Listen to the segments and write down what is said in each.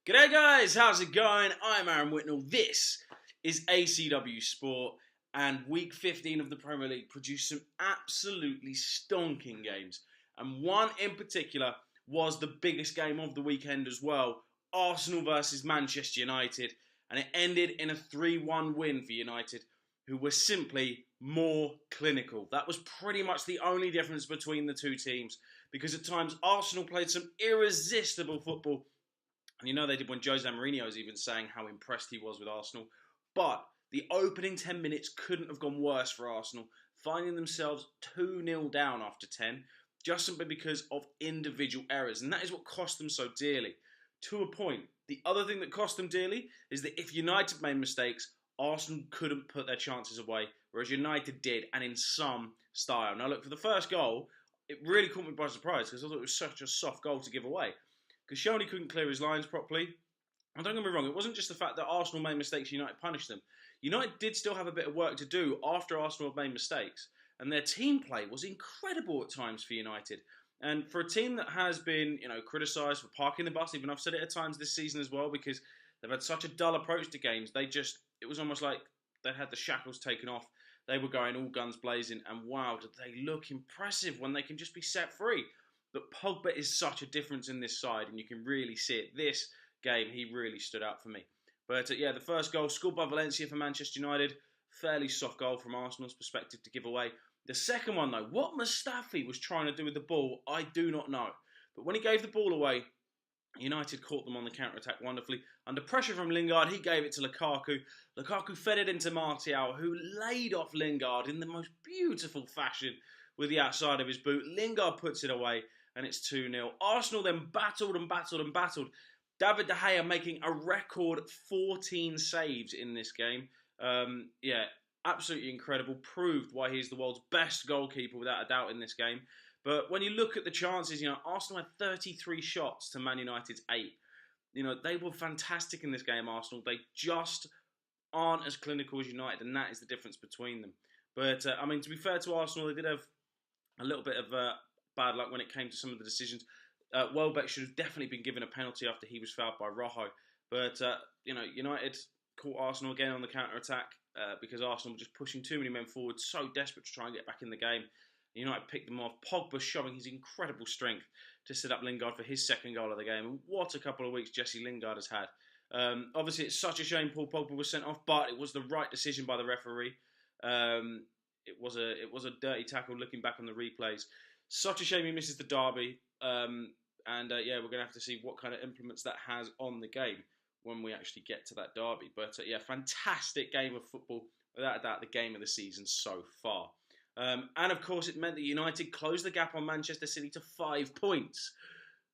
G'day guys, how's it going? I'm Aaron Whitnall. This is ACWSport, and week 15 of the Premier League produced some absolutely stonking games. And one in particular was the biggest game of the weekend as well, Arsenal versus Manchester United, and it ended in a 3-1 win for United, who were simply more clinical. That was pretty much the only difference between the two teams, because at times Arsenal played some irresistible football. And you know they did when Jose Mourinho was even saying how impressed he was with Arsenal. But the opening 10 minutes couldn't have gone worse for Arsenal, finding themselves 2-0 down after 10, just simply because of individual errors. And that is what cost them so dearly. To a point. The other thing that cost them dearly is that if United made mistakes, Arsenal couldn't put their chances away, whereas United did, and in some style. Now look, for the first goal, it really caught me by surprise, because I thought it was such a soft goal to give away. Because Koscielny couldn't clear his lines properly. And don't get me wrong, it wasn't just the fact that Arsenal made mistakes, United punished them. United did still have a bit of work to do after Arsenal had made mistakes. And their team play was incredible at times for United. And for a team that has been, criticised for parking the bus, even I've said it at times this season as well, because they've had such a dull approach to games. It was almost like they had the shackles taken off. They were going all guns blazing. And wow, did they look impressive when they can just be set free. But Pogba is such a difference in this side, and you can really see it. This game, he really stood out for me. But the first goal, scored by Valencia for Manchester United. Fairly soft goal from Arsenal's perspective to give away. The second one, though, what Mustafi was trying to do with the ball, I do not know. But when he gave the ball away, United caught them on the counter-attack wonderfully. Under pressure from Lingard, he gave it to Lukaku. Lukaku fed it into Martial, who laid off Lingard in the most beautiful fashion with the outside of his boot. Lingard puts it away, and it's 2-0. Arsenal then battled and battled and battled. David De Gea making a record 14 saves in this game. Absolutely incredible. Proved why he's the world's best goalkeeper without a doubt in this game. But when you look at the chances, Arsenal had 33 shots to Man United's 8. They were fantastic in this game, Arsenal. They just aren't as clinical as United, and that is the difference between them. But, to be fair to Arsenal, they did have a little bit of bad luck when it came to some of the decisions. Welbeck should have definitely been given a penalty after he was fouled by Rojo. But, United caught Arsenal again on the counter-attack because Arsenal were just pushing too many men forward, so desperate to try and get back in the game. United picked them off. Pogba showing his incredible strength to set up Lingard for his second goal of the game. And what a couple of weeks Jesse Lingard has had. Obviously, it's such a shame Paul Pogba was sent off, but it was the right decision by the referee. It was a dirty tackle looking back on the replays. Such a shame he misses the derby. We're going to have to see what kind of implements that has on the game when we actually get to that derby. But fantastic game of football. Without a doubt, the game of the season so far. And of course, it meant that United closed the gap on Manchester City to 5 points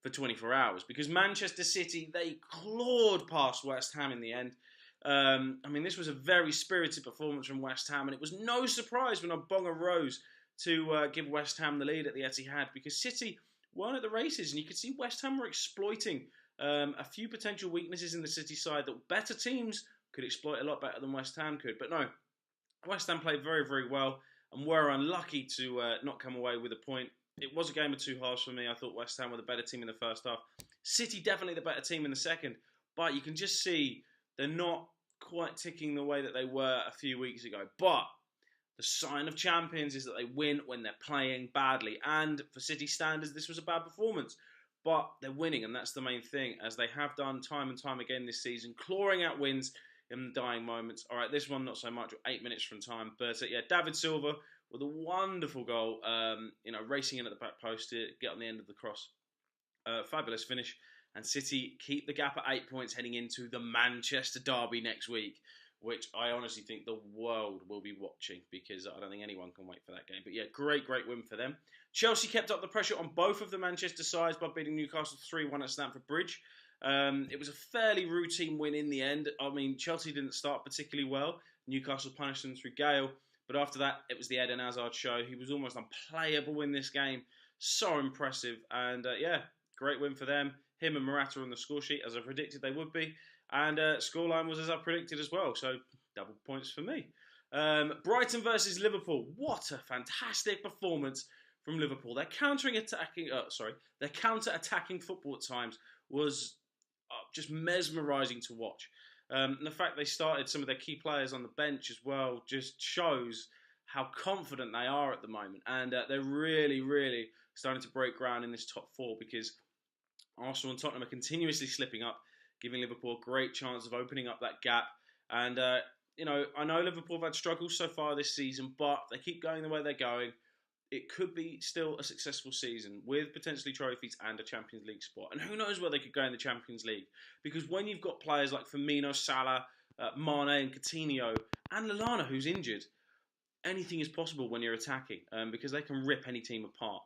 for 24 hours. Because Manchester City, they clawed past West Ham in the end. This was a very spirited performance from West Ham, and it was no surprise when Obonga rose to give West Ham the lead at the Etihad, because City weren't at the races, and you could see West Ham were exploiting a few potential weaknesses in the City side that better teams could exploit a lot better than West Ham could. But no, West Ham played very, very well and were unlucky to not come away with a point. It was a game of two halves for me. I thought West Ham were the better team in the first half. City definitely the better team in the second, but you can just see they're not quite ticking the way that they were a few weeks ago. But the sign of champions is that they win when they're playing badly. And for City standards, this was a bad performance. But they're winning, and that's the main thing, as they have done time and time again this season, clawing out wins in the dying moments. All right, this one not so much, 8 minutes from time. But David Silva with a wonderful goal, racing in at the back post to get on the end of the cross. Fabulous finish. And City keep the gap at 8 points heading into the Manchester derby next week, which I honestly think the world will be watching, because I don't think anyone can wait for that game. But great win for them. Chelsea kept up the pressure on both of the Manchester sides by beating Newcastle 3-1 at Stamford Bridge. It was a fairly routine win in the end. Chelsea didn't start particularly well. Newcastle punished them through Gale. But after that, it was the Eden Hazard show. He was almost unplayable in this game. So impressive. And great win for them. Him and Morata on the score sheet, as I predicted they would be. And scoreline was as I predicted as well. So double points for me. Brighton versus Liverpool. What a fantastic performance from Liverpool. Their counter-attacking football at times was just mesmerising to watch. And the fact they started some of their key players on the bench as well just shows how confident they are at the moment. And they're really, really starting to break ground in this top four, because Arsenal and Tottenham are continuously slipping up, giving Liverpool a great chance of opening up that gap. And, I know Liverpool have had struggles so far this season, but they keep going the way they're going. It could be still a successful season with potentially trophies and a Champions League spot. And who knows where they could go in the Champions League. Because when you've got players like Firmino, Salah, Mane and Coutinho, and Lallana, who's injured, anything is possible when you're attacking, because they can rip any team apart.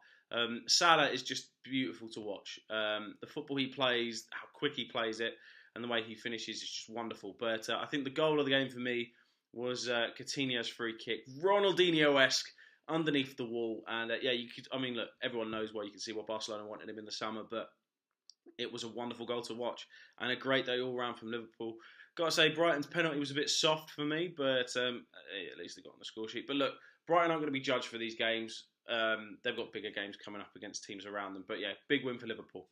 Salah is just beautiful to watch. The football he plays, how quick he plays it, and the way he finishes is just wonderful. But I think the goal of the game for me was Coutinho's free kick. Ronaldinho-esque, underneath the wall. And you could, look, everyone knows why. You can see what Barcelona wanted him in the summer, but it was a wonderful goal to watch. And a great day all round from Liverpool. Got to say, Brighton's penalty was a bit soft for me, but at least they got on the score sheet. But look, Brighton aren't going to be judged for these games. They've got bigger games coming up against teams around them. But yeah, big win for Liverpool.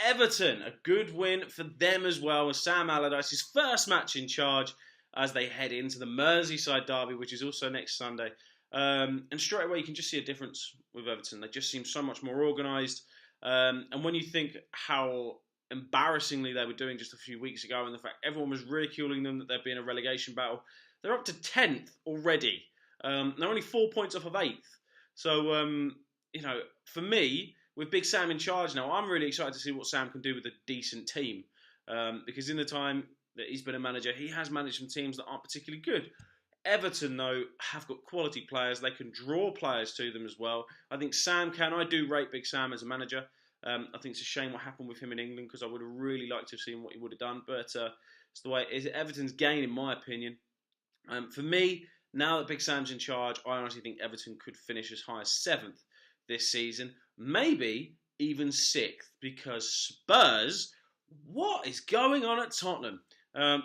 Everton, a good win for them as well, as Sam Allardyce's first match in charge as they head into the Merseyside derby, which is also next Sunday. And straight away, you can just see a difference with Everton. They just seem so much more organised. And when you think how embarrassingly they were doing just a few weeks ago, and the fact everyone was ridiculing them that they'd be in a relegation battle, they're up to 10th already. They're only 4 points off of 8th. So, for me, with Big Sam in charge now, I'm really excited to see what Sam can do with a decent team. Because in the time that he's been a manager, he has managed some teams that aren't particularly good. Everton, though, have got quality players. They can draw players to them as well. I think Sam can. I do rate Big Sam as a manager. I think it's a shame what happened with him in England, because I would have really liked to have seen what he would have done. But it's the way it is. Everton's gain, in my opinion. For me, now that Big Sam's in charge, I honestly think Everton could finish as high as 7th this season. Maybe even 6th, because Spurs, what is going on at Tottenham?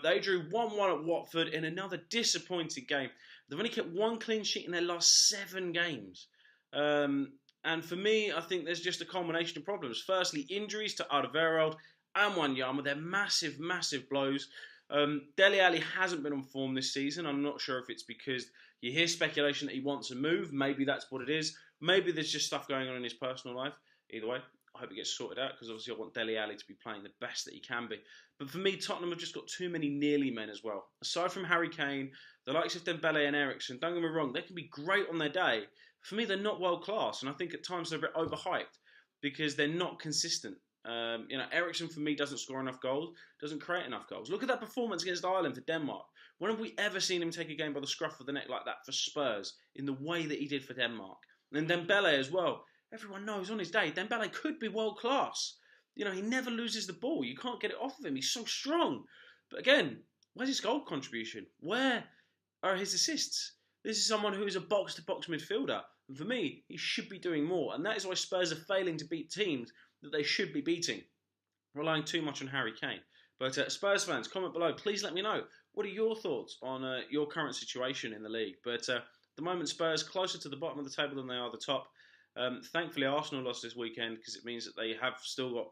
They drew 1-1 at Watford in another disappointing game. They've only kept 1 clean sheet in their last 7 games. And for me, I think there's just a combination of problems. Firstly, injuries to Alderweireld and Wanyama. They're massive, massive blows. Dele Alli hasn't been on form this season. I'm not sure if it's because you hear speculation that he wants to move. Maybe that's what it is. Maybe there's just stuff going on in his personal life. Either way, I hope it gets sorted out, because obviously I want Dele Alli to be playing the best that he can be. But for me, Tottenham have just got too many nearly men as well. Aside from Harry Kane, the likes of Dembele and Eriksen, don't get me wrong, they can be great on their day. For me, they're not world class, and I think at times they're a bit overhyped because they're not consistent. Eriksen for me doesn't score enough goals, doesn't create enough goals. Look at that performance against Ireland for Denmark. When have we ever seen him take a game by the scruff of the neck like that for Spurs in the way that he did for Denmark? And Dembele as well. Everyone knows on his day, Dembele could be world class. He never loses the ball. You can't get it off of him. He's so strong. But again, where's his goal contribution? Where are his assists? This is someone who is a box-to-box midfielder. And for me, he should be doing more. And that is why Spurs are failing to beat teams that they should be beating, relying too much on Harry Kane. But Spurs fans, comment below. Please let me know. What are your thoughts on your current situation in the league? But at the moment, Spurs closer to the bottom of the table than they are the top. Thankfully, Arsenal lost this weekend, because it means that they have still got,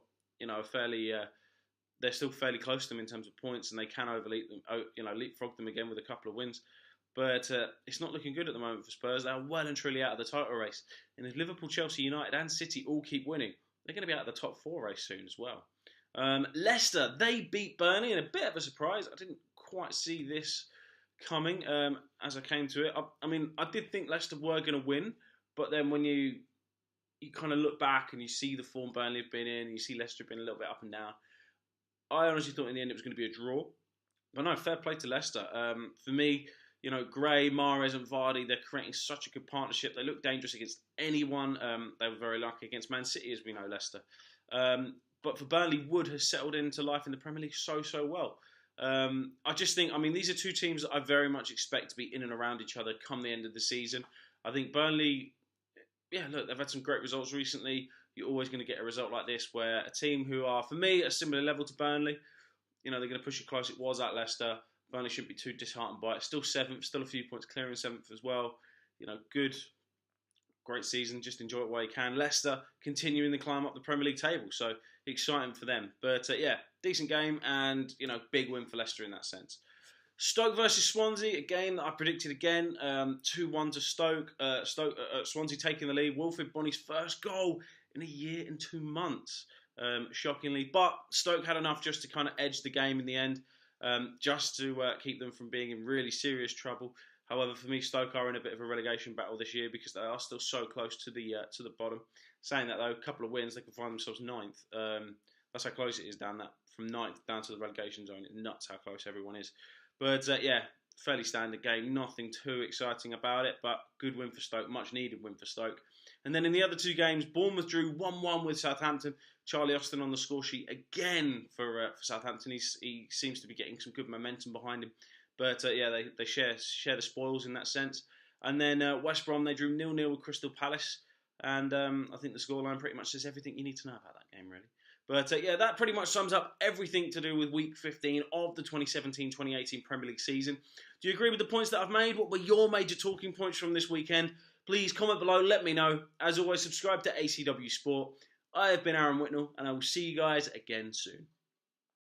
they're still fairly close to them in terms of points, and they can leapfrog them again with a couple of wins. But it's not looking good at the moment for Spurs. They're well and truly out of the title race. And if Liverpool, Chelsea, United and City all keep winning, they're going to be out of the top 4 race soon as well. Leicester, they beat Burnley in a bit of a surprise. I didn't quite see this coming as I came to it. I did think Leicester were going to win, but then when you kind of look back and you see the form Burnley have been in, and you see Leicester have been a little bit up and down, I honestly thought in the end it was going to be a draw. But no, fair play to Leicester. For me, Gray, Mahrez and Vardy, they're creating such a good partnership. They look dangerous against anyone. They were very lucky against Man City, as we know, Leicester. But for Burnley, Wood has settled into life in the Premier League so well. I just think, these are 2 teams that I very much expect to be in and around each other come the end of the season. I think Burnley, they've had some great results recently. You're always going to get a result like this where a team who are, for me, at a similar level to Burnley, they're going to push it close. It was at Leicester. Burnley shouldn't be too disheartened by it. Still 7th, still a few points clearing 7th as well. Good, great season. Just enjoy it while you can. Leicester continuing the climb up the Premier League table. So exciting for them. But yeah, decent game and, you know, big win for Leicester in that sense. Stoke versus Swansea, a game that I predicted again, 2-1 to Stoke. Swansea taking the lead. Wilfried Bony's first goal in a year and 2 months, shockingly. But Stoke had enough just to kind of edge the game in the end, just to keep them from being in really serious trouble. However, for me, Stoke are in a bit of a relegation battle this year because they are still so close to the bottom. Saying that though, a couple of wins, they can find themselves ninth. That's how close it is down that from ninth down to the relegation zone. It's nuts how close everyone is. But yeah, fairly standard game. Nothing too exciting about it, but good win for Stoke. Much needed win for Stoke. And then in the other two games, Bournemouth drew 1-1 with Southampton. Charlie Austin on the score sheet again for Southampton. He seems to be getting some good momentum behind him. But yeah, they share the spoils in that sense. And then West Brom, they drew 0-0 with Crystal Palace. And I think the scoreline pretty much says everything you need to know about that game, really. But yeah, that pretty much sums up everything to do with Week 15 of the 2017-2018 Premier League season. Do you agree with the points that I've made? What were your major talking points from this weekend? Please comment below, let me know. As always, subscribe to ACW Sport. I have been Aaron Whitnall, and I will see you guys again soon.